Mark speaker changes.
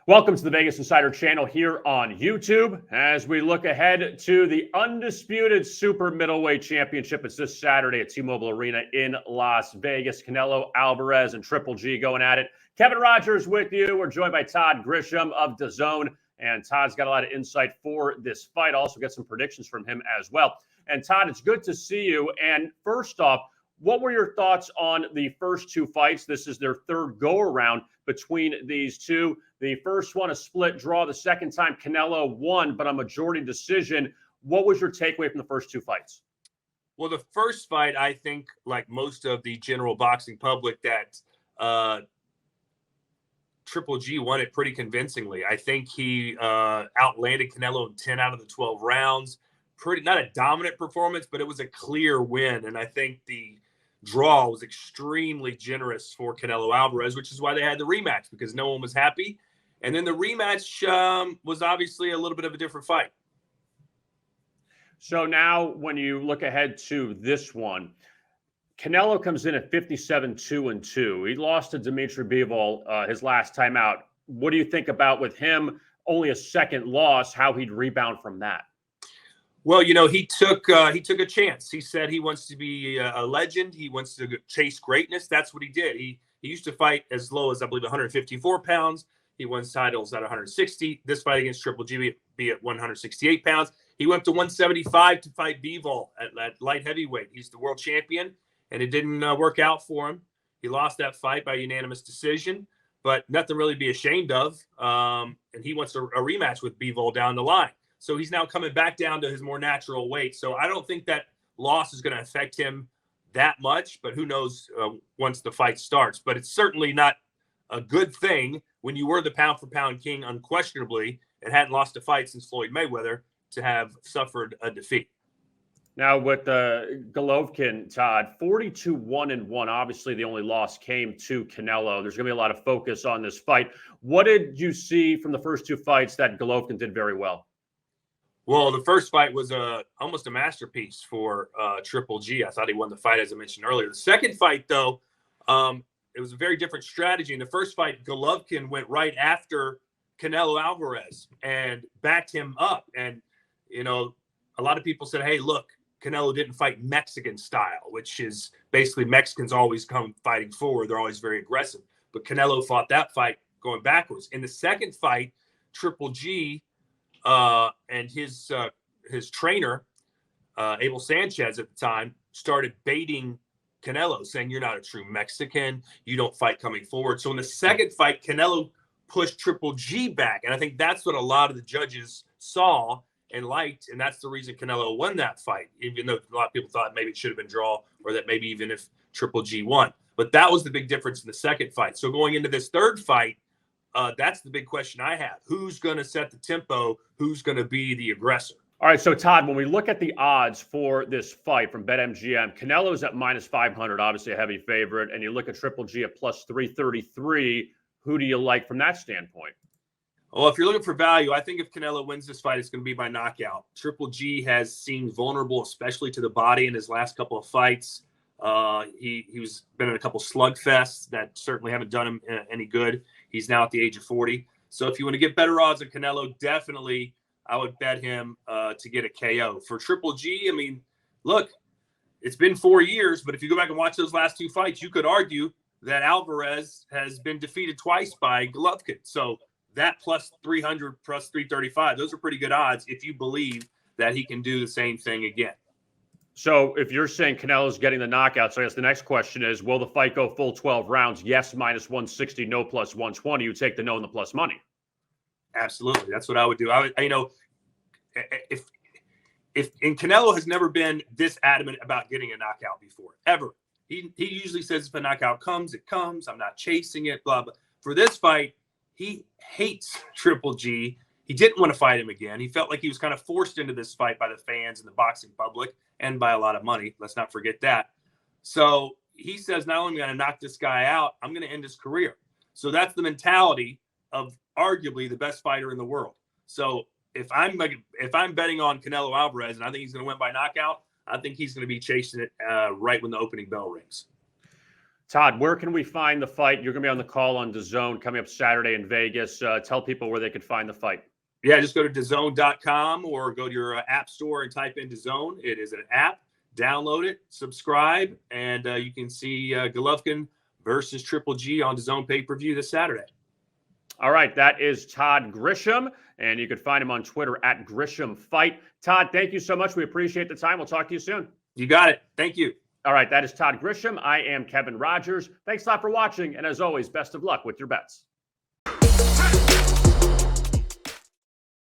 Speaker 1: Welcome to the Vegas Insider channel here on YouTube as we look ahead to the undisputed super middleweight championship. It's this Saturday at T-Mobile Arena in Las Vegas. Canelo, Alvarez, and Triple G going at it. Kevin Rogers with you. We're joined by Todd Grisham of DAZN, and Todd's got a lot of insight for this fight. Also get some predictions from him as well. And Todd, it's good to see you. And first off, what were your thoughts on the first two fights? This is their third go-around between these two. The first one, a split draw. The second time, Canelo won, but a majority decision. What was your takeaway from the first two fights?
Speaker 2: Well, the first fight, I think, like most of the general boxing public, that Triple G won it pretty convincingly. I think he outlanded Canelo in 10 out of the 12 rounds. Not a dominant performance, but it was a clear win. And I think the draw was extremely generous for Canelo Alvarez, which is why they had the rematch, because no one was happy. And then the rematch was obviously a little bit of a different fight.
Speaker 1: So now when you look ahead to this one, Canelo comes in at 57-2-2. He lost to Dimitri Bivol his last time out. What do you think about, with him only a second loss, how he'd rebound from that?
Speaker 2: Well, you know, he took a chance. He said he wants to be a legend. He wants to chase greatness. That's what he did. He used to fight as low as, I believe, 154 pounds. He won titles at 160. This fight against Triple G be at 168 pounds. He went to 175 to fight Bivol at light heavyweight. He's the world champion, and it didn't work out for him. He lost that fight by unanimous decision, but nothing really to be ashamed of. And he wants a rematch with Bivol down the line. So he's now coming back down to his more natural weight. So I don't think that loss is going to affect him that much, but who knows once the fight starts. But it's certainly not a good thing when you were the pound-for-pound king unquestionably and hadn't lost a fight since Floyd Mayweather to have suffered a defeat.
Speaker 1: Now with Golovkin, Todd, 42-1-1. Obviously, the only loss came to Canelo. There's going to be a lot of focus on this fight. What did you see from the first two fights that Golovkin did very well?
Speaker 2: Well, the first fight was almost a masterpiece for Triple G. I thought he won the fight, as I mentioned earlier. The second fight, though, it was a very different strategy. In the first fight, Golovkin went right after Canelo Alvarez and backed him up. And, you know, a lot of people said, hey, look, Canelo didn't fight Mexican style, which is basically Mexicans always come fighting forward. They're always very aggressive. But Canelo fought that fight going backwards. In the second fight, Triple G and his trainer, Abel Sanchez at the time, started baiting Canelo, saying, you're not a true Mexican. You don't fight coming forward. So in the second fight, Canelo pushed Triple G back. And I think that's what a lot of the judges saw and liked. And that's the reason Canelo won that fight, even though a lot of people thought maybe it should have been draw, or that maybe even if Triple G won. But that was the big difference in the second fight. So going into this third fight, that's the big question I have. Who's going to set the tempo? Who's going to be the aggressor?
Speaker 1: All right, so Todd, when we look at the odds for this fight from BetMGM, Canelo's at -500, obviously a heavy favorite, and you look at Triple G at +333. Who do you like from that standpoint?
Speaker 2: Well, if you're looking for value, I think if Canelo wins this fight, it's going to be by knockout. Triple G has seemed vulnerable, especially to the body in his last couple of fights. He's been in a couple slugfests that certainly haven't done him any good. He's now at the age of 40. So if you want to get better odds on Canelo, definitely I would bet him to get a KO. For Triple G, I mean, look, it's been 4 years, but if you go back and watch those last two fights, you could argue that Alvarez has been defeated twice by Golovkin. So that +300, +335, those are pretty good odds if you believe that he can do the same thing again.
Speaker 1: So if you're saying Canelo's getting the knockout, so I guess the next question is, will the fight go full 12 rounds? Yes, -160, no +120. You take the no and the plus money.
Speaker 2: Absolutely. That's what I would do. You know, if and Canelo has never been this adamant about getting a knockout before, ever. He usually says if a knockout comes, it comes. I'm not chasing it, blah, blah. For this fight, he hates Triple G. He didn't want to fight him again. He felt like he was kind of forced into this fight by the fans and the boxing public and by a lot of money. Let's not forget that. So he says, not only am I going to knock this guy out, I'm going to end his career. So that's the mentality of arguably the best fighter in the world. So if I'm betting on Canelo Alvarez and I think he's going to win by knockout, I think he's going to be chasing it right when the opening bell rings.
Speaker 1: Todd, where can we find the fight? You're going to be on the call on DAZN coming up Saturday in Vegas. Tell people where they could find the fight.
Speaker 2: Yeah, just go to DAZN.com or go to your app store and type in DAZN. It is an app. Download it, subscribe, and you can see Golovkin versus Triple G on DAZN pay-per-view this Saturday.
Speaker 1: All right, that is Todd Grisham, and you can find him on Twitter at Grisham Fight. Todd, thank you so much. We appreciate the time. We'll talk to you soon.
Speaker 2: You got it. Thank you.
Speaker 1: All right, that is Todd Grisham. I am Kevin Rogers. Thanks a lot for watching, and as always, best of luck with your bets.